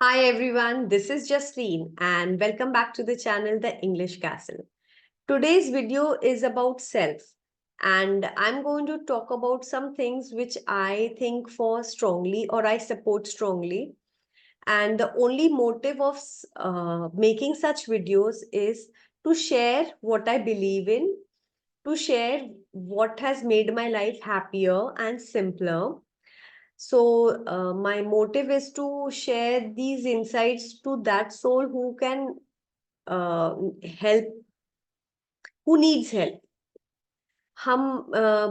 Hi everyone, this is Jasleen and welcome back to the channel The English Castle. Today's video is about self and I'm going to talk about some things which I think for strongly or I support strongly. And the only motive of making such videos is to share what I believe in, to share what has made my life happier and simpler. So, my motive is to share these insights to that soul who can help, who needs help. हम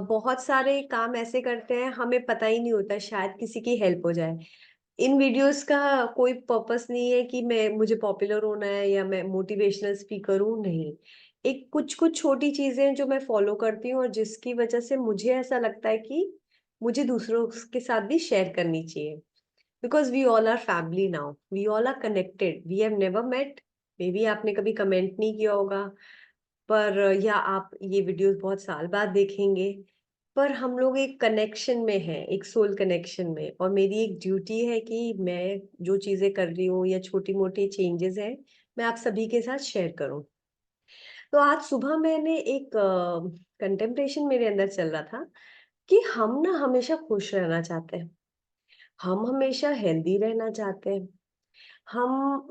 बहुत सारे काम ऐसे करते हैं हमें पता ही नहीं होता शायद किसी की हेल्प हो जाए। इन वीडियोस का कोई पर्पस नहीं है कि मैं मुझे पॉपुलर होना है या मैं मोटिवेशनल स्पीकर हूँ, नहीं। एक कुछ कुछ छोटी चीजें जो मैं फॉलो करती हूँ और जिसकी वजह से मुझे ऐसा लगता है कि मुझे दूसरों के साथ भी शेयर करनी चाहिए। Because we all are family now, we all are connected, we have never met. May be आपने कभी कमेंट नहीं किया होगा, पर या आप ये वीडियोस बहुत साल बाद देखेंगे, पर हम लोग एक कनेक्शन में हैं, एक सोल कनेक्शन में। और मेरी एक ड्यूटी है कि मैं जो चीजें कर रही हूँ या छोटी मोटी चेंजेस हैं, मैं आप सभी के साथ शेयर करूँ। तो आज सुबह मैंने एक कंटेम्पलेशन मेरे अंदर चल रहा था कि हम ना हमेशा खुश रहना चाहते हैं, हम हमेशा हेल्दी रहना चाहते हैं, हम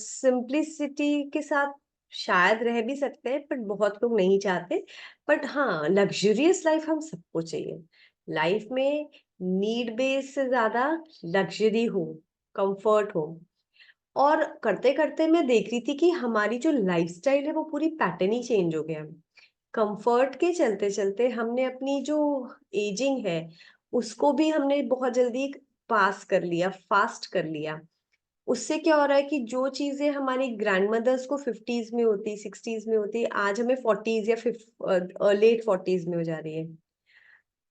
सिंप्लिसिटी के साथ शायद रह भी सकते हैं, बट बहुत लोग नहीं चाहते। बट हाँ, लग्जरियस लाइफ हम सबको चाहिए। लाइफ में नीड बेस से ज्यादा लग्जरी हो, कंफर्ट हो। और करते करते मैं देख रही थी कि हमारी जो लाइफस्टाइल है वो पूरी पैटर्न ही चेंज हो गया। कंफर्ट के चलते चलते हमने अपनी जो एजिंग है उसको भी हमने बहुत जल्दी पास कर लिया, फास्ट कर लिया। उससे क्या हो रहा है कि जो चीजें हमारी ग्रैंड मदर्स को 50s में होती, 60s में होती, आज हमें 40s या लेट 40s में हो जा रही है।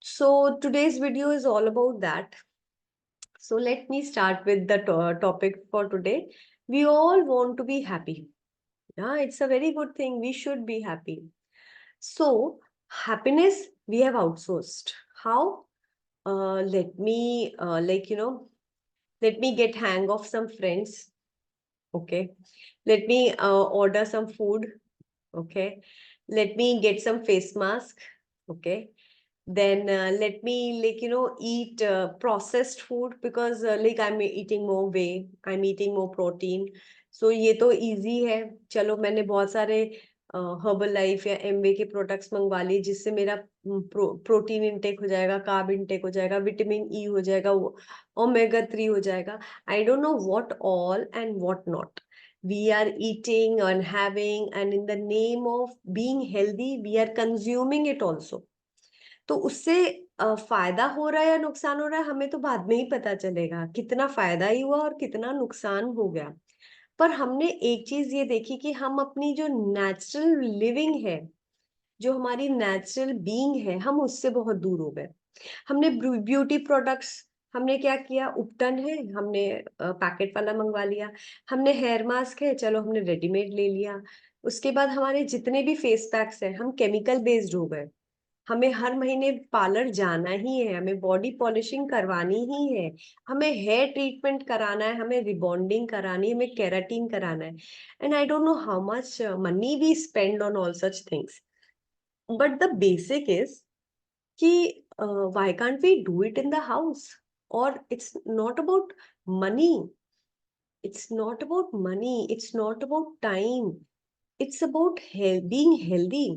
So today's video is all about that. So let me start with the topic for today. We all want to be happy. Yeah, it's a very good thing. We should be happy. So happiness we have outsourced. How? Let me let me get hang of some friends. Okay. Let me order some food. Okay. Let me get some face mask. Okay. Then let me eat processed food because I'm eating more whey, I'm eating more protein. So ये तो easy है। चलो मैंने बहुत सारे herbal life या Amway के products मंगवा लिए जिससे मेरा प्रोटीन इंटेक हो जाएगा, कार्ब इंटेक हो जाएगा, विटामिन ई हो जाएगा, ओमेगा 3 हो जाएगा। आई don't know what all and what not we are eating and having, and in the name of being healthy we are consuming it also। तो उससे फायदा हो रहा है या नुकसान हो रहा है हमें तो बाद में ही पता चलेगा, कितना फायदा ही हुआ और कितना नुकसान हो गया। पर हमने एक चीज ये देखी कि हम अपनी जो नेचुरल लिविंग है, जो हमारी नेचुरल बीइंग है, हम उससे बहुत दूर हो गए। हमने ब्यूटी प्रोडक्ट्स, हमने क्या किया, उपटन है हमने पैकेट वाला मंगवा लिया। हमने हेयर मास्क है, चलो हमने रेडीमेड ले लिया। उसके बाद हमारे जितने भी फेस पैक्स हैं हम केमिकल बेस्ड हो गए। हमें हर महीने पार्लर जाना ही है, हमें बॉडी पॉलिशिंग करवानी ही है, हमें हेयर ट्रीटमेंट कराना है, हमें रिबॉन्डिंग करानी है, हमें केराटिन कराना है। And I don't know how much money we spend on all such things, but the basic is कि why can't we do it in the house? Or it's not about money, it's not about money, it's not about time, it's about being healthy।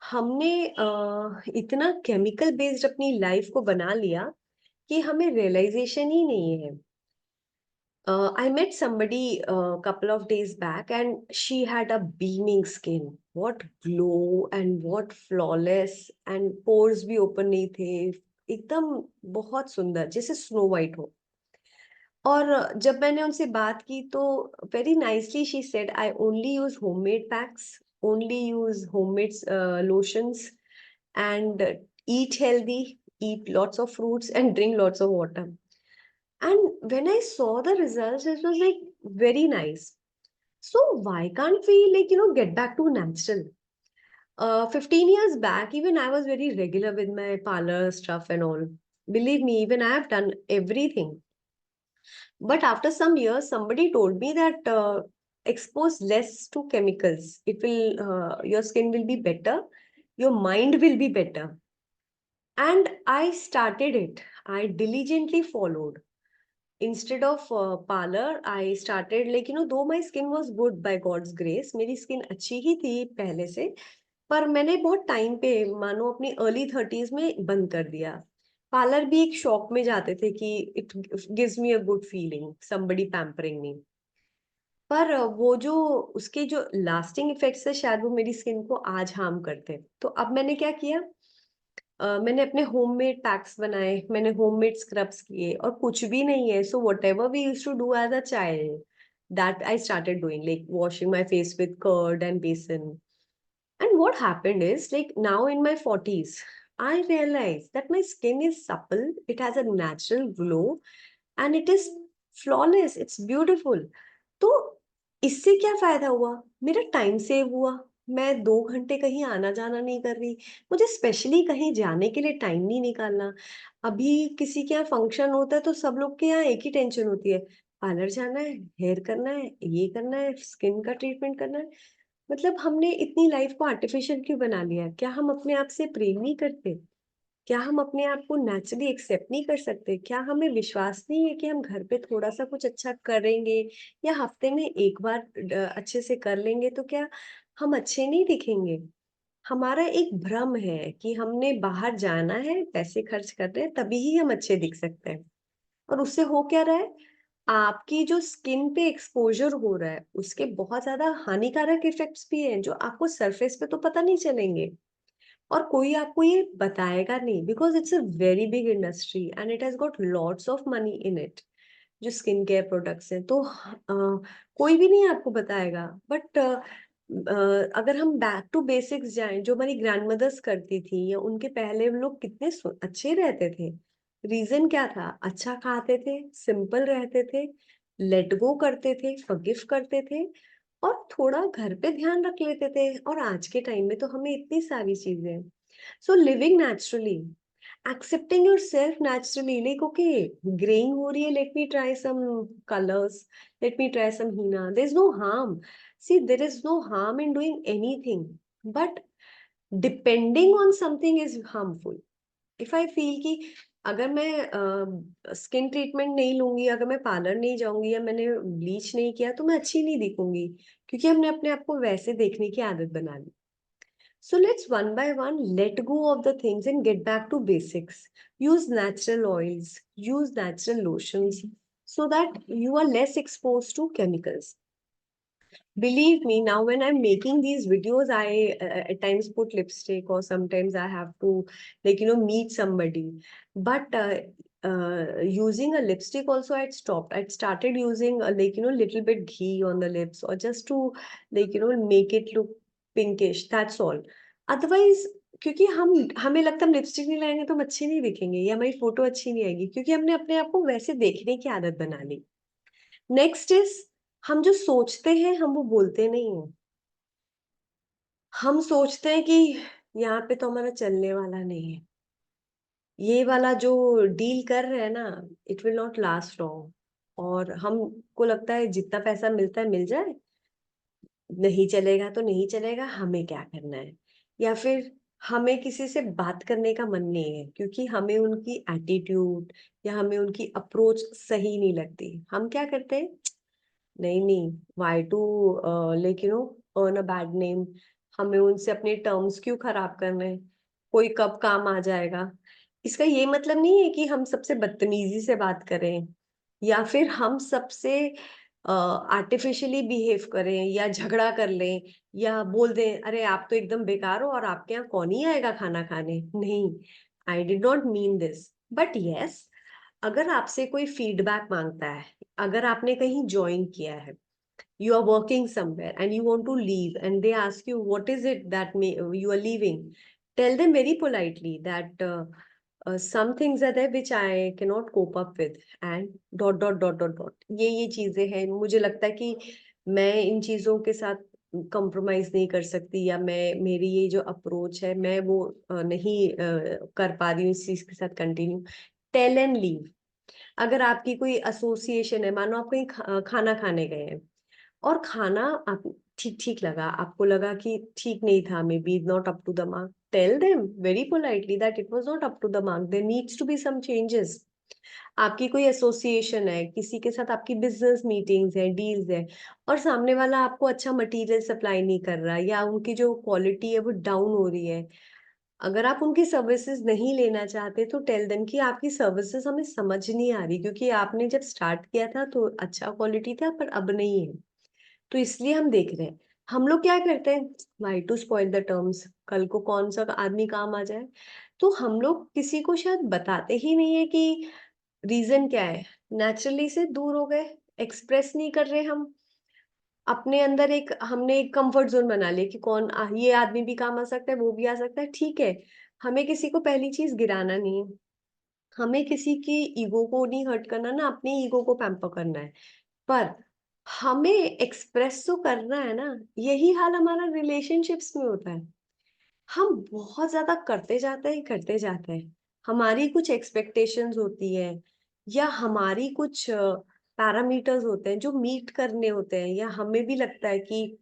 हमने इतना chemical based अपनी life को बना लिया कि हमें realisation ही नहीं है। I met somebody a couple of days back and she had a beaming skin. What glow and what flawless, and pores भी open नहीं थे, एकदम बहुत सुंदर, जैसे स्नो वाइट हो। और जब मैंने उनसे बात की तो very nicely she said, I only use homemade PACS, only use homemade lotions, and eat healthy, eat lots of fruits and drink lots of water। And when I saw the results, it was like very nice। So why can't we get back to natural? 15 years back, even I was very regular with my parlor stuff and all. Believe me, even I have done everything, But after some years, somebody told me that expose less to chemicals. It will, your skin will be better, your mind will be better. And I started it. I diligently followed. Instead of parlor, I started like, though my skin was good by God's grace, मेरी skin अच्छी ही थी पहले से, पर मैंने बहुत time पे मानो अपनी अर्ली 30s में बंद कर दिया. पार्लर भी एक शौक में जाते थे कि it gives me a good feeling, somebody pampering me. पर वो जो उसके जो लास्टिंग इफेक्ट्स है शायद वो मेरी स्किन को आज हार्म करते हैं. तो अब मैंने क्या किया, मैंने अपने होममेड पैक्स बनाए, मैंने होममेड स्क्रब्स किए, और कुछ भी नहीं है. So whatever we use to do as a child, that I started doing, like washing my face with curd and besan. And what happened is, like now in my 40s, I realized that my skin is supple, it has a natural glow, and it is flawless, it's beautiful. तो इससे क्या फायदा हुआ? मेरा time save हुआ. मैं 2 घंटे कहीं आना जाना नहीं कर रही. मुझे स्पेशली कहीं जाने के लिए टाइम नहीं निकालना. अभी किसी के यहाँ फंक्शन होता है तो सब लोग के यहाँ एक ही टेंशन होती है, पार्लर जाना है, हेयर करना है, ये करना है, स्किन का ट्रीटमेंट करना है. मतलब हमने इतनी लाइफ को आर्टिफिशियल क्यों बना लिया? क्या हम अपने आप से प्रेम नहीं करते? क्या हम अपने आप को नेचुरली एक्सेप्ट नहीं कर सकते? क्या हमें विश्वास नहीं है कि हम घर पे थोड़ा सा कुछ अच्छा करेंगे, या हफ्ते में एक बार अच्छे से कर लेंगे तो क्या हम अच्छे नहीं दिखेंगे? हमारा एक भ्रम है कि हमने बाहर जाना है, पैसे खर्च कर रहे हैं, तभी ही हम अच्छे दिख सकते हैं. और उससे हो क्या रहा है? आपकी जो स्किन पे एक्सपोज़र हो रहा है, उसके बहुत ज़्यादा हानिकारक इफ़ेक्ट्स भी हैं, जो आपको सरफेस पे तो पता नहीं चलेंगे. और कोई आपको ये बताएगा नहीं, because it's a very big industry and it has got lots of money in it. जो स्किन केयर प्रोडक्ट्स हैं, तो कोई भी नहीं आपको बताएगा. बट अगर हम बैक टू बेसिक्स जाएँ, जो हमारी ग्रैंडमदर्स करती थी, या उनके पहले लोग कितने अच्छे रहते थे. रीज़न क्या था? अच्छा खाते थे, सिंपल रहते थे, लेट गो करते थे, फॉरगिव करते थे, और थोड़ा घर पे ध्यान रख लेते थे. और आज के टाइम में तो हमें इतनी सारी चीज़ें हैं. So living naturally, accepting yourself naturally, like okay, graying हो रही है, let me try some colors, let me try some henna, there's no harm. See, there is no harm in doing anything, but depending on something is harmful. If I feel कि अगर मैं skin treatment नहीं लूंगी, अगर मैं parlour नहीं जाऊंगी, या मैंने ब्लीच नहीं किया, तो मैं अच्छी नहीं दिखूंगी, क्योंकि हमने अपने आप को वैसे देखने की आदत बना ली. So let's one by one let go of the things and get back to basics. Use natural oils, use natural lotions, so that you are less exposed to chemicals. Believe me, now when I'm making these videos, I at times put lipstick, or sometimes I have to, like, meet somebody. But using a lipstick also, I'd stopped. I'd started using like, little bit ghee on the lips, or just to, like, make it look pinkish. That's all. Otherwise, क्योंकि हमें लगता है हम lipstick नहीं लगाएंगे तो हम अच्छे नहीं दिखेंगे, या हमारी फोटो अच्छी नहीं आएगी, क्योंकि हमने अपने आप को वैसे देखने की आदत बना ली. नेक्स्ट इज, हम जो सोचते हैं हम वो बोलते नहीं हैं. हम सोचते हैं कि यहाँ पे तो हमारा चलने वाला नहीं है, ये वाला जो डील कर रहे हैं ना, it will not last long. और हमको लगता है जितना पैसा मिलता है मिल जाए, नहीं चलेगा तो नहीं चलेगा, हमें क्या करना है. या फिर हमें किसी से बात करने का मन नहीं है, क्योंकि हमें उनकी एटीट्यूड या हमें उनकी अप्रोच सही नहीं लगती. हम क्या करते हैं, नहीं नहीं, why to like earn a bad name, हमें उनसे अपने टर्म्स क्यों खराब करने हैं, कोई कब काम आ जाएगा. इसका ये मतलब नहीं है कि हम सबसे बदतमीजी से बात करें, या फिर हम सबसे आर्टिफिशियली बिहेव करें, या झगड़ा कर लें, या बोल दें अरे आप तो एकदम बेकार हो और आपके यहाँ कौन ही आएगा खाना खाने. नहीं, I did not mean this. But yes, अगर आपसे कोई फीडबैक मांगता है, अगर आपने कहीं ज्वाइन किया है, you are working somewhere and you want to leave, and they ask you what is it that you are leaving, tell them very politely that some things are there which I cannot cope up with, and dot dot dot dot dot, ये चीजें हैं, मुझे लगता है कि मैं इन चीजों के साथ कंप्रोमाइज नहीं कर सकती, या मेरी ये जो अप्रोच है मैं वो नहीं कर पा रही हूँ इस चीज के साथ कंटिन्यू. Tell and leave. अगर आपकी कोई एसोसिएशन है, मानो आप कहीं खाना खाने गए हैं और खाना आप ठीक ठीक लगा, आपको लगा कि ठीक नहीं था, may be not up to the mark, tell them very politely that it was not up to the mark, there needs to be some changes. आपकी कोई एसोसिएशन है, किसी के साथ आपकी बिजनेस मीटिंग्स है, डील्स है, और सामने वाला आपको अच्छा मटेरियल सप्लाई नहीं कर रहा, या उनकी जो क्वालिटी है वो डाउन हो रही है, अगर आप उनकी सर्विसेज नहीं लेना चाहते तो टेल देम कि आपकी सर्विसेज हमें समझ नहीं आ रही, क्योंकि आपने जब स्टार्ट किया था तो अच्छा क्वालिटी था पर अब नहीं है, तो इसलिए हम देख रहे हैं। हम लोग क्या करते हैं, why to spoil the terms, कल को कौन सा आदमी काम आ जाए, तो हम लोग किसी को शायद बताते ही नहीं है कि रीजन क्या है, नेचुरली से दूर हो गए, एक्सप्रेस नहीं कर रहे हम अपने अंदर, एक हमने एक कंफर्ट जोन बना लिया कि ये आदमी भी काम आ सकता है, वो भी आ सकता है, ठीक है। हमें किसी को पहली चीज गिराना नहीं है, हमें किसी की ईगो को नहीं हर्ट करना, ना अपनी ईगो को पैम्पर करना है, पर हमें एक्सप्रेस तो करना है ना। यही हाल हमारा रिलेशनशिप्स में होता है, हम बहुत ज्यादा करते जाते हैं, हमारी कुछ एक्सपेक्टेशंस होती है, या हमारी कुछ पैरामीटर्स होते हैं जो मीट करने होते हैं, या हमें भी लगता है कि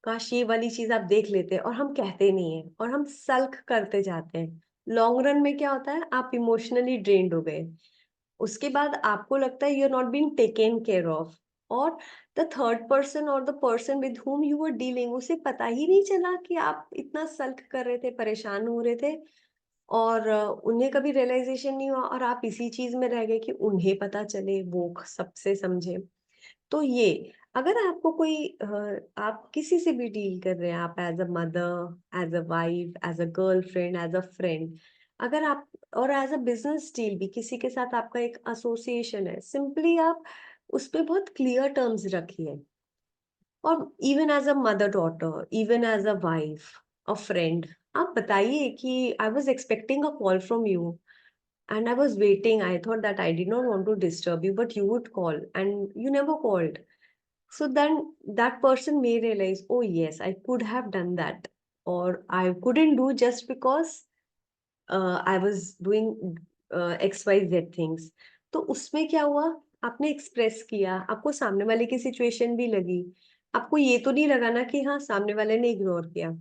काश ये वाली चीज आप देख लेते हैं, और हम कहते नहीं है और हम सल्क करते जाते हैं। लॉन्ग रन में क्या होता है, आप इमोशनली ड्रेन्ड हो गए, उसके बाद आपको लगता है you are not being taken care of, और द थर्ड पर्सन और the person with whom you were dealing, उसे पता ही नहीं चला कि आप इतना सल्क कर रहे थे, परेशान हो रहे थे, और उन्हें कभी रियलाइजेशन नहीं हुआ, और आप इसी चीज में रह गए कि उन्हें पता चले, वो सबसे समझे। तो ये, अगर आपको कोई आप किसी से भी डील कर रहे हैं, आप as a mother, as a wife, as a girlfriend, as a friend, अगर आप, और एज अ बिजनेस डील भी किसी के साथ आपका एक एसोसिएशन है, सिंपली आप उस पे बहुत क्लियर टर्म्स रखिए। और even as a mother daughter, even as a wife, a friend, आप बताइए कि I was expecting a call from you and I was waiting. I thought that I did not want to disturb you, but you would call and you never called. So then that person may realize, oh yes, I could have done that, or I couldn't do just because I was doing XYZ things. तो उसमें क्या हुआ, आपने express किया, आपको सामने वाले की सिचुएशन भी लगी, आपको ये तो नहीं लगा ना कि हाँ सामने वाले ने इग्नोर किया।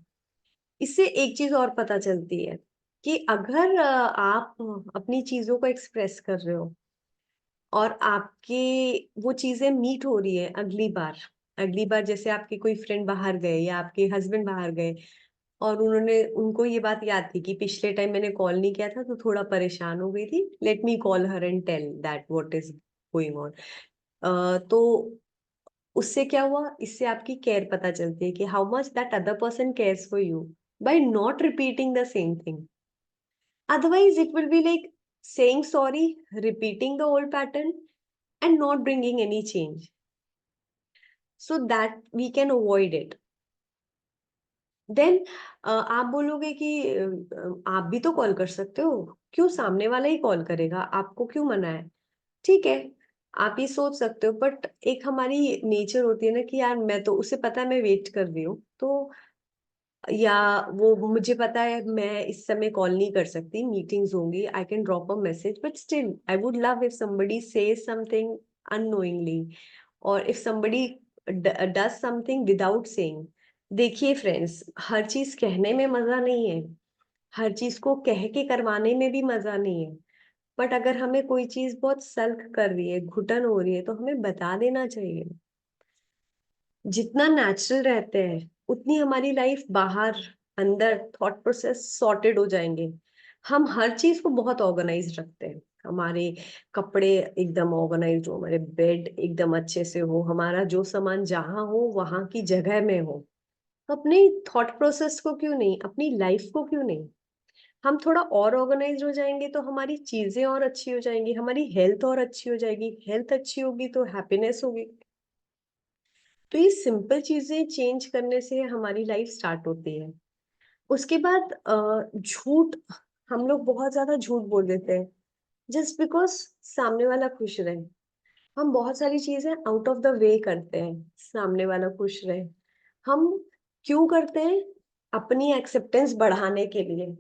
इससे एक चीज और पता चलती है कि अगर आप अपनी चीजों को एक्सप्रेस कर रहे हो, और आपके वो चीजें मीट हो रही है, अगली बार जैसे आपके कोई फ्रेंड बाहर गए या आपके हस्बैंड बाहर गए, और उन्होंने उनको ये बात याद थी कि पिछले टाइम मैंने कॉल नहीं किया था तो थोड़ा परेशान हो गई थी, let me call her and tell that what is going on. तो उससे क्या हुआ, इससे आपकी केयर पता चलती है कि how much that other person cares for you, by not repeating the same thing. Otherwise, it will be like saying sorry, repeating the old pattern, and not bringing any change. So that we can avoid it. Then आप बोलोगे कि आप भी तो call कर सकते हो, क्यों सामने वाला ही कॉल करेगा, आपको क्यों मना है। ठीक है, आप ये सोच सकते हो, बट एक हमारी नेचर होती है ना कि यार मैं तो, उसे पता है मैं वेट कर रही हूँ, तो या वो मुझे पता है मैं इस समय कॉल नहीं कर सकती, मीटिंग्स होंगी, I can drop a message, but still I would love if somebody says something unknowingly, or if somebody does something without saying। देखिए फ्रेंड्स, हर चीज कहने में मजा नहीं है, हर चीज को कह के करवाने में भी मजा नहीं है, बट अगर हमें कोई चीज बहुत सल्क कर रही है, घुटन हो रही है, तो हमें बता देना चाहिए। जितना नेचुरल रहते हैं उतनी हमारी लाइफ बाहर अंदर थॉट प्रोसेस सॉर्टेड हो जाएंगे। हम हर चीज को बहुत ऑर्गेनाइज रखते हैं, हमारे कपड़े एकदम ऑर्गेनाइज हो, हमारे बेड एकदम अच्छे से हो, हमारा जो सामान जहां हो वहां की जगह में हो। तो अपने थॉट प्रोसेस को क्यों नहीं, अपनी लाइफ को क्यों नहीं, हम थोड़ा और ऑर्गेनाइज हो जाएंगे तो हमारी चीजें और अच्छी हो जाएंगी, हमारी हेल्थ और अच्छी हो जाएगी, हेल्थ अच्छी होगी तो हैप्पीनेस होगी। तो ये सिंपल चीजें चेंज करने से हमारी लाइफ स्टार्ट होती है। उसके बाद झूठ, हम लोग बहुत ज्यादा झूठ बोल देते हैं जस्ट बिकॉज सामने वाला खुश रहे। हम बहुत सारी चीजें आउट ऑफ द वे करते हैं, सामने वाला खुश रहे। हम क्यों करते हैं, अपनी एक्सेप्टेंस बढ़ाने के लिए,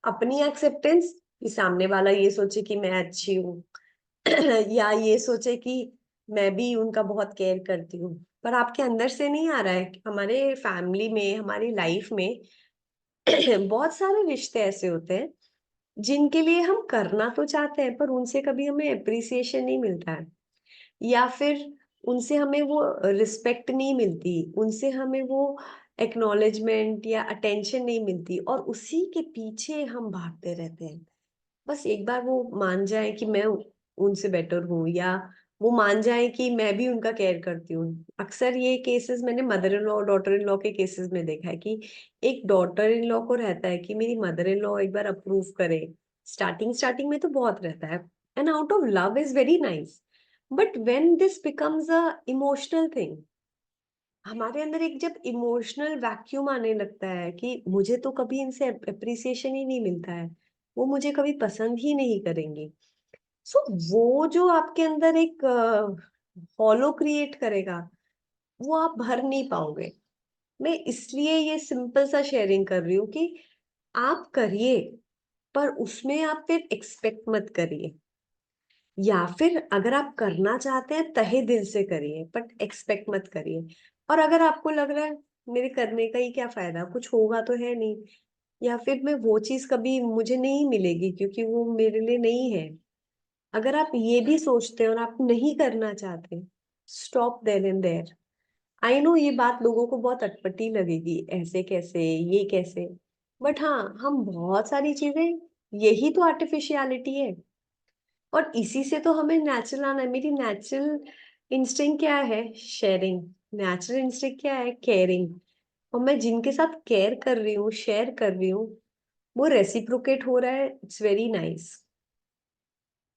अपनी एक्सेप्टेंस कि सामने वाला ये सोचे कि मैं अच्छी हूँ, या ये सोचे कि मैं भी उनका बहुत केयर करती हूँ, पर आपके अंदर से नहीं आ रहा है। हमारे फैमिली में, हमारी लाइफ में बहुत सारे रिश्ते ऐसे होते हैं जिनके लिए हम करना तो चाहते हैं, पर उनसे कभी हमें अप्रिसिएशन नहीं मिलता है, या फिर उनसे हमें वो रिस्पेक्ट नहीं मिलती, उनसे हमें वो एक्नॉलेजमेंट या अटेंशन नहीं मिलती, और उसी के पीछे हम भागते रहते हैं। बस एक बार वो मान जाए कि मैं उनसे बेटर हूँ, या वो मान जाए कि मैं भी उनका केयर करती हूँ। अक्सर ये केसेस मैंने मदर इन लॉ और डॉटर इन लॉ के केसेस में देखा है कि एक डॉटर इन लॉ को रहता है कि मेरी मदर इन लॉ एक बार अप्रूव करे। स्टार्टिंग स्टार्टिंग में तो बहुत रहता है, and out of love is very nice, but when this becomes a emotional thing, हमारे अंदर एक जब इमोशनल वैक्यूम आने लगता है कि मुझे तो कभी इनसे अप्रिसिएशन ही नहीं मिलता है, वो मुझे कभी पसंद ही नहीं करेंगे, सो वो जो आपके अंदर एक हॉलो क्रिएट करेगा, वो आप भर नहीं पाओगे। मैं इसलिए ये सिंपल सा शेयरिंग कर रही हूँ कि आप करिए, पर उसमें आप फिर एक्सपेक्ट मत करिए, या फिर अगर आप करना चाहते हैं तहे दिल से करिए, बट एक्सपेक्ट मत करिए। और अगर आपको लग रहा है मेरे करने का ही क्या फायदा, कुछ होगा तो है नहीं, या फिर मैं वो चीज कभी मुझे नहीं मिलेगी क्योंकि वो मेरे लिए नहीं है, अगर आप ये भी सोचते हैं और आप नहीं करना चाहते, stop there and there. I know ये बात लोगों को बहुत अटपटी लगेगी, ऐसे कैसे, ये कैसे, बट हाँ, हम बहुत सारी चीजें, यही तो आर्टिफिशियलिटी है, और इसी से तो हमें नेचुरल आना है। मेरी नेचुरल इंस्टिंक्ट क्या है? शेयरिंग। नेचुरल इंस्टिंक्ट क्या है? केयरिंग। और मैं जिनके साथ केयर कर रही हूँ, शेयर कर रही हूँ, वो रेसिप्रोकेट हो रहा है, इट्स वेरी नाइस।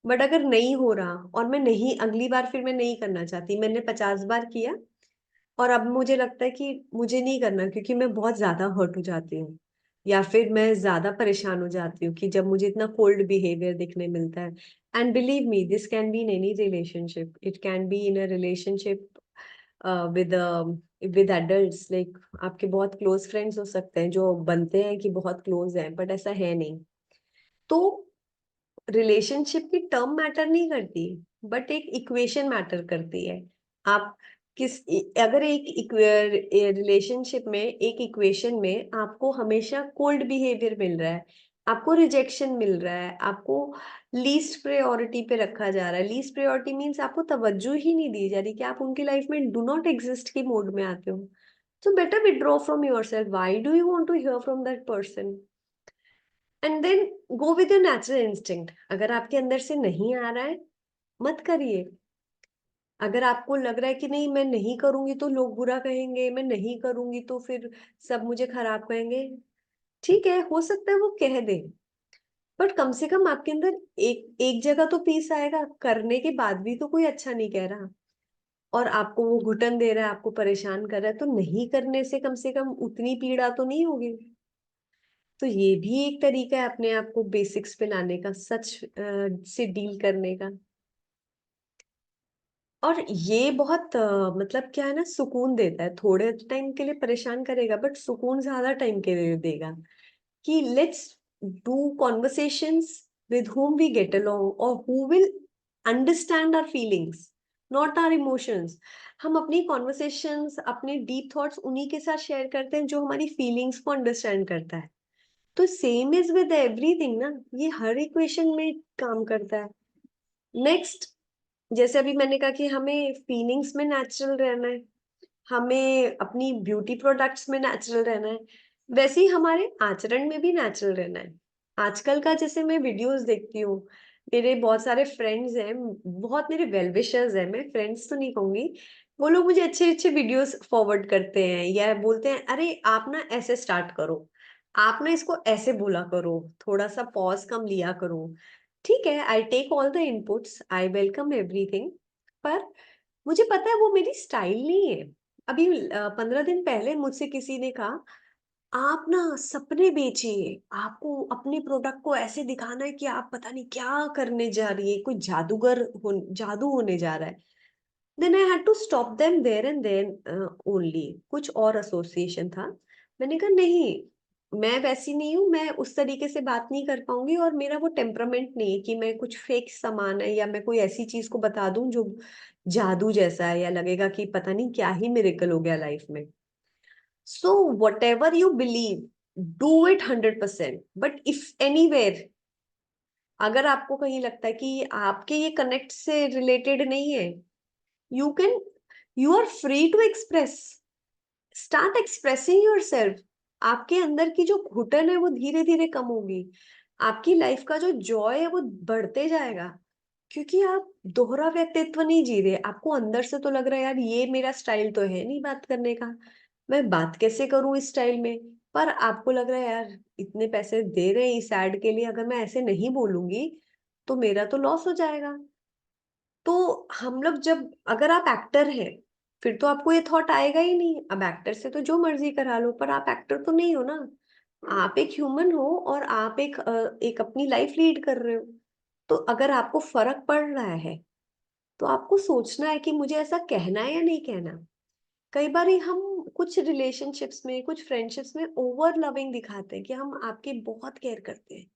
बट अगर नहीं हो रहा और मैं नहीं, अगली बार फिर मैं नहीं करना चाहती, मैंने 50 बार किया और अब मुझे लगता है कि मुझे नहीं करना क्योंकि मैं बहुत ज्यादा हर्ट हो जाती हूँ, या फिर मैं ज्यादा परेशान हो जाती हूँ कि जब मुझे इतना कोल्ड बिहेवियर दिखने मिलता है। And believe me, this can be in any relationship, it can be in a relationship with with adults, like आपके बहुत क्लोज फ्रेंड्स हो सकते हैं जो बनते हैं कि बहुत क्लोज हैं, बट ऐसा है नहीं। तो रिलेशनशिप की टर्म मैटर नहीं करती, बट एक इक्वेशन मैटर करती है। आप किस, अगर एक रिलेशनशिप में, एक इक्वेशन में आपको हमेशा कोल्ड बिहेवियर मिल रहा है, आपको रिजेक्शन मिल रहा है, आपको लीस्ट प्रायोरिटी पे रखा जा रहा है, लीस्ट प्रायोरिटी मीन्स आपको तवज्जो ही नहीं दी जा रही, कि आप उनकी लाइफ में डू नॉट एग्जिस्ट की मोड में आते हो, so better withdraw from yourself. Why do you want to hear from that person? And then go with your natural instinct. अगर आपके अंदर से नहीं आ रहा है, मत करिए। अगर आपको लग रहा है कि नहीं मैं नहीं करूंगी तो लोग बुरा कहेंगे, मैं नहीं करूंगी तो फिर सब मुझे खराब कहेंगे, ठीक है, हो सकता है वो कह दे, बट कम से कम आपके अंदर एक एक जगह तो पीस आएगा, करने के बाद भी तो कोई अच्छा नहीं कह रहा, और आपको वो घुटन दे रहा है, आपको परेशान कर रहा है, तो नहीं करने से कम उतनी पीड़ा तो नहीं होगी। तो ये भी एक तरीका है अपने आप को बेसिक्स पे लाने का, सच से डील करने का। और ये बहुत मतलब क्या है ना, सुकून देता है, थोड़े टाइम के लिए परेशान करेगा बट सुकून ज्यादा टाइम के लिए देगा। कि let's do conversations with whom we get along or who will understand our feelings, not our emotions। हम अपनी कॉन्वर्सेशंस, अपने डीप थॉट्स उन्हीं के साथ शेयर करते हैं जो हमारी फीलिंग्स को अंडरस्टैंड करता है। तो सेम इज विद एवरीथिंग ना, ये हर इक्वेशन में काम करता है। नेक्स्ट, जैसे अभी मैंने कहा कि हमें फीलिंग्स में नेचुरल रहना है, हमें अपनी ब्यूटी प्रोडक्ट्स में नेचुरल रहना है, वैसे ही हमारे आचरण में भी नेचुरल रहना है। आजकल का जैसे मैं वीडियोस देखती हूँ, मेरे बहुत सारे फ्रेंड्स हैं, बहुत मेरे वेल विशर्स हैं, मैं फ्रेंड्स तो नहीं कहूंगी, वो लोग मुझे अच्छे अच्छे वीडियोस फॉरवर्ड करते हैं या बोलते हैं अरे आप ना ऐसे स्टार्ट करो, आप ना इसको ऐसे बोला करो, थोड़ा सा पॉज कम लिया करो। ठीक है, I take all the inputs, I welcome everything, पर मुझे पता है वो मेरी स्टाइल नहीं है। अभी 15 दिन पहले मुझसे किसी ने कहा आप ना सपने बेचिए, आपको अपने प्रोडक्ट को ऐसे दिखाना है कि आप पता नहीं क्या करने जा रही है, कोई जादू होने जा रहा है। Then I had to stop them there and then only, कुछ और एसोसिएशन था। मैंने कहा नहीं, मैं वैसी नहीं हूँ, मैं उस तरीके से बात नहीं कर पाऊंगी, और मेरा वो टेम्परामेंट नहीं है कि मैं कुछ फेक सामान है या मैं कोई ऐसी चीज को बता दूं जो जादू जैसा है या लगेगा कि पता नहीं क्या ही मिरेकल हो गया लाइफ में। So what ever you believe, do it 100%। But if anywhere, अगर आपको कहीं लगता है कि आपके ये कनेक्ट से रिलेटेड नहीं है, you can, you are free to express, start expressing yourself. आपके अंदर की जो घुटन है वो धीरे धीरे कम होगी, आपकी लाइफ का जो जॉय है वो बढ़ते जाएगा, क्योंकि आप दोहरा व्यक्तित्व नहीं जी रहे। आपको अंदर से तो लग रहा है यार ये मेरा स्टाइल तो है नहीं बात करने का, मैं बात कैसे करूं इस स्टाइल में। पर आपको लग रहा है यार इतने पैसे दे रहे हैं इस एड के लिए, अगर मैं ऐसे नहीं बोलूंगी तो मेरा तो लॉस हो जाएगा। तो हम लोग जब, अगर आप एक्टर हैं फिर तो आपको ये थॉट आएगा ही नहीं, अब एक्टर से तो जो मर्जी करा लो, पर आप एक्टर तो नहीं हो ना, आप एक ह्यूमन हो और आप एक अपनी लाइफ लीड कर रहे हो। तो अगर आपको फर्क पड़ रहा है तो आपको सोचना है कि मुझे ऐसा कहना है या नहीं कहना। कई बार हम कुछ रिलेशनशिप्स में, कुछ फ्रेंडशिप्स में ओवर लविंग दिखाते हैं कि हम आपकी बहुत केयर करते हैं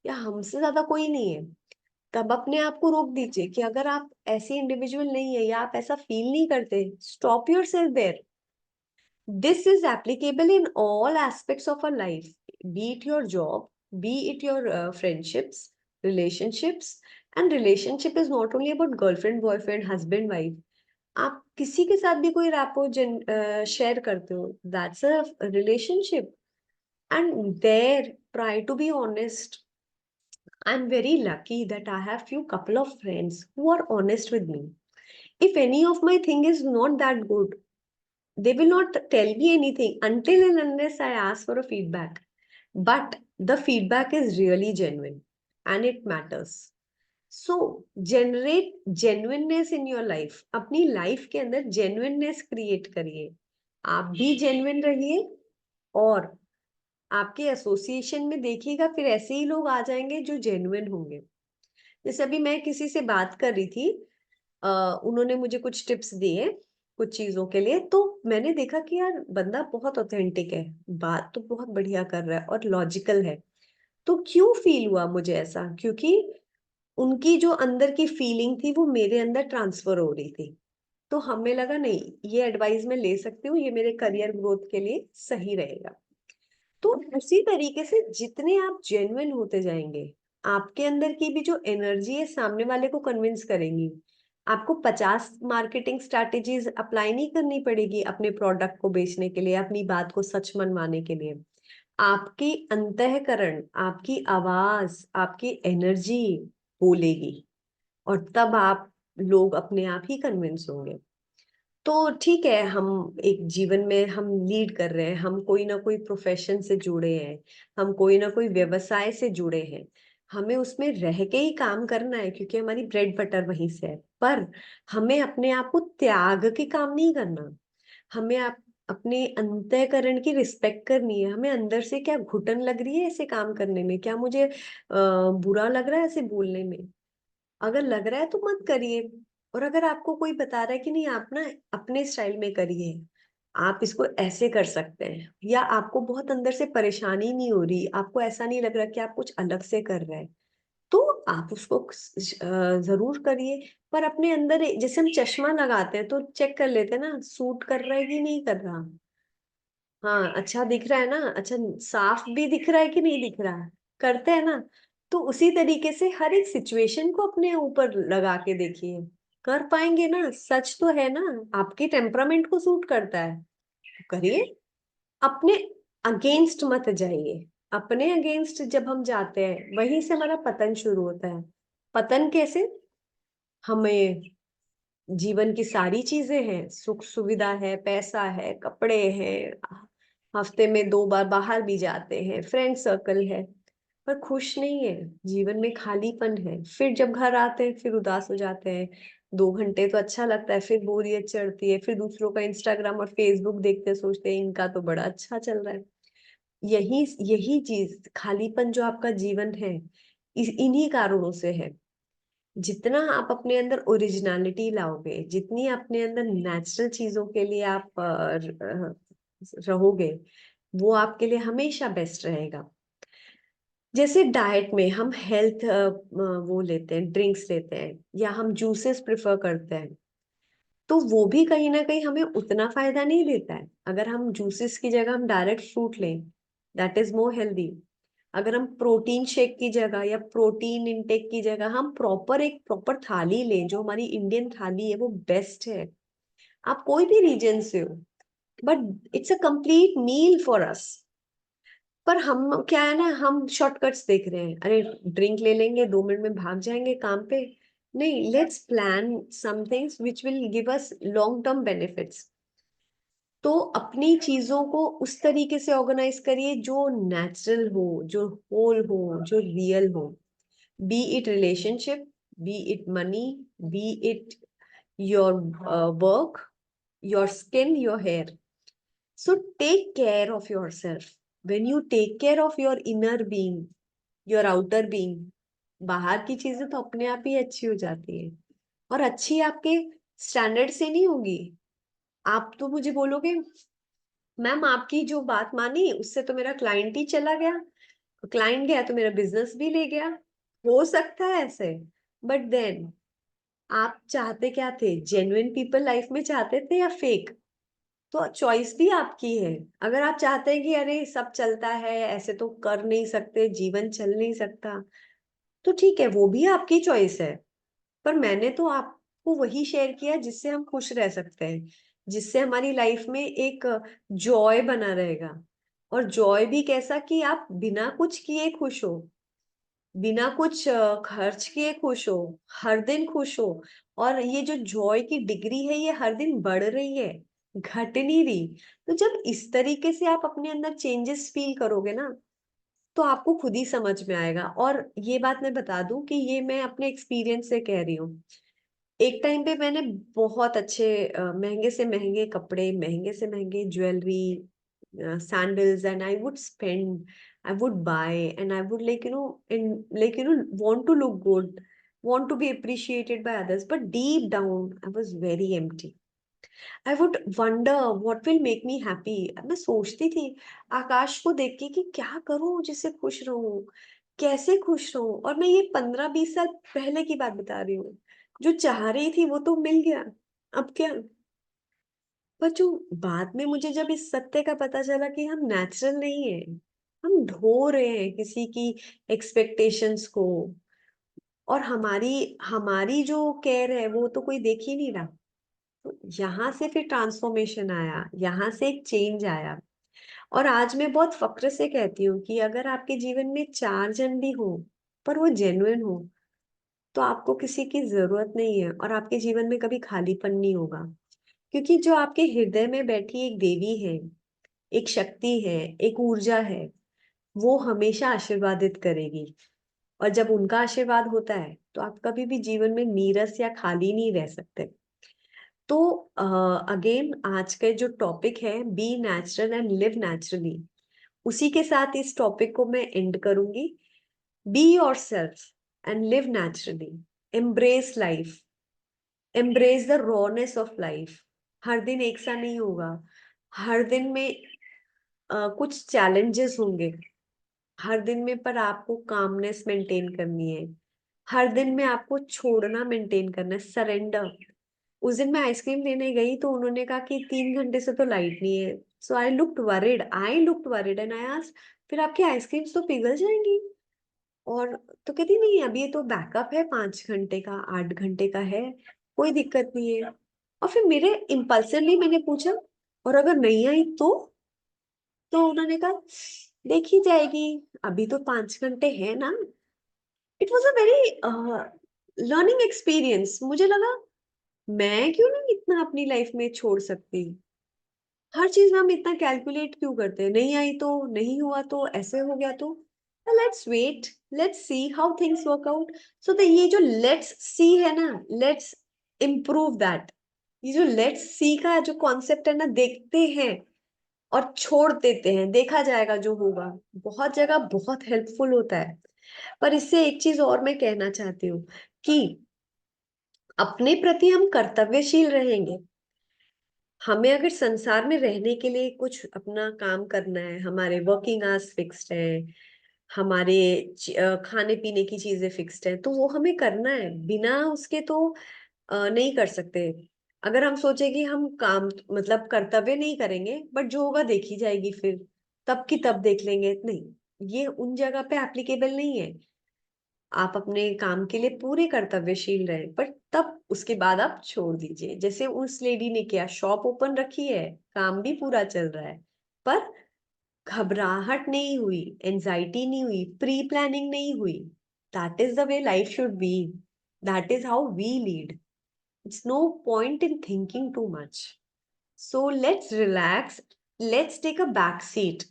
या हमसे ज्यादा कोई नहीं है। तब अपने आप को रोक दीजिए कि अगर आप ऐसी इंडिविजुअल नहीं है या आप ऐसा फील नहीं करते, stop yourself there. This is applicable in all aspects of our life, be it your job, be it your friendships, relationships. And relationship is not only about girlfriend boyfriend husband wife, आप किसी के साथ भी कोई rapport share करते हो, that's a relationship. And there try to be honest. I'm very lucky that I have few couple of friends who are honest with me. If any of my thing is not that good, they will not tell me anything until and unless I ask for a feedback. But the feedback is really genuine and it matters. So generate genuineness in your life. अपनी life के अंदर genuineness create करिए, आप भी genuine रहिए, और आपके association में देखिएगा फिर ऐसे ही लोग आ जाएंगे जो जेन्युइन होंगे। जैसे अभी मैं किसी से बात कर रही थी, उन्होंने मुझे कुछ टिप्स दिए कुछ चीजों के लिए, तो मैंने देखा कि यार बंदा बहुत ऑथेंटिक है, बात तो बहुत बढ़िया कर रहा है और लॉजिकल है। तो क्यों फील हुआ मुझे ऐसा, क्योंकि उनकी जो अंदर की फीलिंग थी वो मेरे अंदर ट्रांसफर हो रही थी। तो हमें लगा नहीं, ये एडवाइस मैं ले सकती हूँ, ये मेरे करियर ग्रोथ के लिए सही रहेगा। तो उसी तरीके से जितने आप जेन्युइन होते जाएंगे, आपके अंदर की भी जो एनर्जी है सामने वाले को कन्विंस करेंगी। आपको 50 मार्केटिंग स्ट्रैटेजीज अप्लाई नहीं करनी पड़ेगी अपने प्रोडक्ट को बेचने के लिए, अपनी बात को सच मनवाने के लिए। आपकी अंतःकरण, आपकी आवाज, आपकी एनर्जी बोलेगी, और तब आप, लोग अपने आप ही कन्विंस होंगे। तो ठीक है, हम एक जीवन में हम लीड कर रहे हैं, हम कोई ना कोई प्रोफेशन से जुड़े हैं, हम कोई ना कोई व्यवसाय से जुड़े हैं, हमें उसमें रह के ही काम करना है क्योंकि हमारी ब्रेड बटर वहीं से है। पर हमें अपने आप को त्याग के काम नहीं करना, हमें अपने अंतःकरण की रिस्पेक्ट करनी है। हमें अंदर से क्या घुटन लग रही है ऐसे काम करने में, क्या मुझे बुरा लग रहा है ऐसे बोलने में, अगर लग रहा है तो मत करिए। और अगर आपको कोई बता रहा है कि नहीं आप ना अपने स्टाइल में करिए, आप इसको ऐसे कर सकते हैं, या आपको बहुत अंदर से परेशानी नहीं हो रही, आपको ऐसा नहीं लग रहा कि आप कुछ अलग से कर रहे हैं, तो आप उसको जरूर करिए। पर अपने अंदर जैसे हम चश्मा लगाते हैं तो चेक कर लेते हैं ना, सूट कर रहा है कि नहीं कर रहा। हाँ अच्छा दिख रहा है ना, अच्छा साफ भी दिख रहा है कि नहीं दिख रहा है, करते हैं ना। तो उसी तरीके से हर एक सिचुएशन को अपने ऊपर लगा के देखिए, कर पाएंगे ना, सच तो है ना, आपके टेम्परामेंट को सूट करता है तो करिए। अपने अगेंस्ट मत जाइए, अपने अगेंस्ट जब हम जाते हैं वहीं से हमारा पतन शुरू होता है। पतन कैसे, हमें जीवन की सारी चीजें हैं, सुख सुविधा है, पैसा है, कपड़े हैं, हफ्ते में 2 बार बाहर भी जाते हैं, फ्रेंड सर्कल है, पर खुश नहीं है, जीवन में खालीपन है। फिर जब घर आते हैं फिर उदास हो जाते हैं, 2 घंटे तो अच्छा लगता है, फिर बोरियत चढ़ती है, फिर दूसरों का इंस्टाग्राम और फेसबुक देखते सोचते हैं इनका तो बड़ा अच्छा चल रहा है। यही यही चीज खालीपन जो आपका जीवन है, इन्हीं कारणों से है। जितना आप अपने अंदर ओरिजिनलिटी लाओगे, जितनी अपने अंदर नेचुरल चीजों के लिए आप रहोगे, वो आपके लिए हमेशा बेस्ट रहेगा। जैसे डाइट में हम हेल्थ वो लेते हैं, ड्रिंक्स लेते हैं, या हम जूसेस प्रिफर करते हैं, तो वो भी कहीं ना कहीं हमें उतना फायदा नहीं देता है। अगर हम जूसेस की जगह हम डायरेक्ट फ्रूट लें, दैट इज मोर हेल्दी। अगर हम प्रोटीन शेक की जगह या प्रोटीन इंटेक की जगह हम एक प्रॉपर थाली लें, जो हमारी इंडियन थाली है वो बेस्ट है। आप कोई भी रीजन से हो, but it's a complete meal for us. पर हम क्या है ना, हम शॉर्टकट्स देख रहे हैं, अरे ड्रिंक ले लेंगे, 2 मिनट में भाग जाएंगे काम पे। नहीं, let's plan some things which will give us long term benefits. तो अपनी चीजों को उस तरीके से ऑर्गेनाइज करिए जो नेचुरल हो, जो होल हो, जो रियल हो। Be it relationship, be it money, be it your work, your skin, your hair. So take care of yourself. When you take care of your inner being, your outer being, बाहर की चीजें तो अपने आप ही अच्छी हो जाती है। और अच्छी आपके स्टैंडर्ड से नहीं होगी। आप तो मुझे बोलोगे, मैम आपकी जो बात मानी उससे तो मेरा क्लाइंट ही चला गया, क्लाइंट गया तो मेरा बिजनेस भी ले गया। हो सकता है ऐसे, बट देन आप चाहते क्या थे? जेन्युइन पीपल लाइफ में चाहते थे या फेक? तो चॉइस भी आपकी है। अगर आप चाहते हैं कि अरे सब चलता है, ऐसे तो कर नहीं सकते, जीवन चल नहीं सकता, तो ठीक है, वो भी आपकी चॉइस है। पर मैंने तो आपको वही शेयर किया जिससे हम खुश रह सकते हैं, जिससे हमारी लाइफ में एक जॉय बना रहेगा। और जॉय भी कैसा कि आप बिना कुछ किए खुश हो, बिना कुछ खर्च किए खुश हो, हर दिन खुश हो। और ये जो जॉय की डिग्री है ये हर दिन बढ़ रही है, घट नहीं रही। तो जब इस तरीके से आप अपने अंदर चेंजेस फील करोगे ना, तो आपको खुद ही समझ में आएगा। और ये बात मैं बता दूं कि ये मैं अपने एक्सपीरियंस से कह रही हूँ। एक टाइम पे मैंने बहुत अच्छे महंगे से महंगे कपड़े, महंगे से महंगे jewellery, sandals, and I would spend, I would buy, and I would want to look good, want to be appreciated by others. But deep down, I was very empty. I would wonder what will make me happy. मैं सोचती थी आकाश को देख के कि क्या करूं जिससे खुश रहूं, कैसे खुश रहूं। और मैं ये 15-20 साल पहले की बात बता रही हूँ। जो चाह रही थी वो तो मिल गया, अब क्या? पर जो बाद में मुझे जब इस सत्य का पता चला कि हम नेचुरल नहीं है, हम ढो रहे हैं किसी की एक्सपेक्टेशंस को, और हमारी हमारी जो केयर है वो तो कोई देख ही नहीं रहा। तो यहाँ से फिर ट्रांसफॉर्मेशन आया, यहाँ से एक चेंज आया। और आज मैं बहुत फक्र से कहती हूँ कि अगर आपके जीवन में 4 जन भी हो, पर वो जेन्युइन हो, तो आपको किसी की जरूरत नहीं है, और आपके जीवन में कभी खालीपन नहीं होगा। क्योंकि जो आपके हृदय में बैठी एक देवी है, एक शक्ति है, एक ऊर्जा है, वो हमेशा आशीर्वादित करेगी। और जब उनका आशीर्वाद होता है तो आप कभी भी जीवन में नीरस या खाली नहीं रह सकते। तो अगेन आज का जो टॉपिक है, be natural and live naturally, उसी के साथ इस टॉपिक को मैं एंड करूंगी। Be yourself and live naturally. Embrace life, embrace the rawness of life. हर दिन एक सा नहीं होगा, हर दिन में कुछ चैलेंजेस होंगे, हर दिन में पर आपको कामनेस मेंटेन करनी है। हर दिन में आपको छोड़ना मेंटेन करना है, सरेंडर। उस दिन मैं आइसक्रीम लेने गई तो उन्होंने कहा कि 3 घंटे से तो लाइट नहीं है। So I looked worried and I asked, फिर आपकी आइसक्रीम्स तो पिघल जाएंगी? और तो कहती नहीं, अभी ये तो बैकअप है, 5 घंटे का, 8 घंटे का है, कोई दिक्कत नहीं है। और फिर मेरे इम्पल्सिवली मैंने पूछा, और अगर नहीं आई तो उन्होंने कहा देखी जाएगी, अभी तो 5 घंटे है ना। It was a very learning experience. मुझे लगा मैं क्यों नहीं इतना अपनी लाइफ में छोड़ सकती। हर चीज में हम इतना कैलकुलेट क्यों करते हैं? नहीं आई तो, नहीं हुआ तो, ऐसे हो गया तो, let's wait, let's see how things work out. So तो ये जो लेट्स सी है ना, लेट्स इम्प्रूव दैट। ये जो लेट्स सी का जो कॉन्सेप्ट है ना, देखते हैं और छोड़ देते हैं, देखा जाएगा जो होगा, बहुत जगह बहुत हेल्पफुल होता है। पर इससे एक चीज और मैं कहना चाहती हूँ कि अपने प्रति हम कर्तव्यशील रहेंगे, हमें अगर संसार में रहने के लिए कुछ अपना काम करना है, हमारे वर्किंग आवर्स फिक्स्ड है, हमारे खाने पीने की चीजें फिक्स्ड है, तो वो हमें करना है। बिना उसके तो नहीं कर सकते। अगर हम सोचे कि हम काम मतलब कर्तव्य नहीं करेंगे, बट जो होगा देखी जाएगी, फिर तब की तब देख लेंगे, नहीं, ये उन जगह पे एप्लीकेबल नहीं है। आप अपने काम के लिए पूरे कर्तव्यशील रहे, पर तब उसके बाद आप छोड़ दीजिए। जैसे उस लेडी ने किया, शॉप ओपन रखी है, काम भी पूरा चल रहा है, पर घबराहट नहीं हुई, एंजाइटी नहीं हुई, प्री प्लानिंग नहीं हुई। That is the way life should be. That is how we lead. It's no point in thinking too much. So let's relax, let's take a back seat.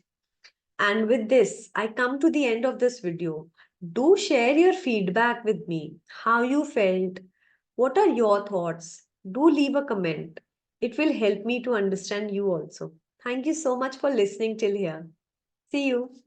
And with this, I come to the end of this video. Do share your feedback with me, how you felt, what are your thoughts. Do leave a comment. It will help me to understand you also. Thank you so much for listening till here. See you.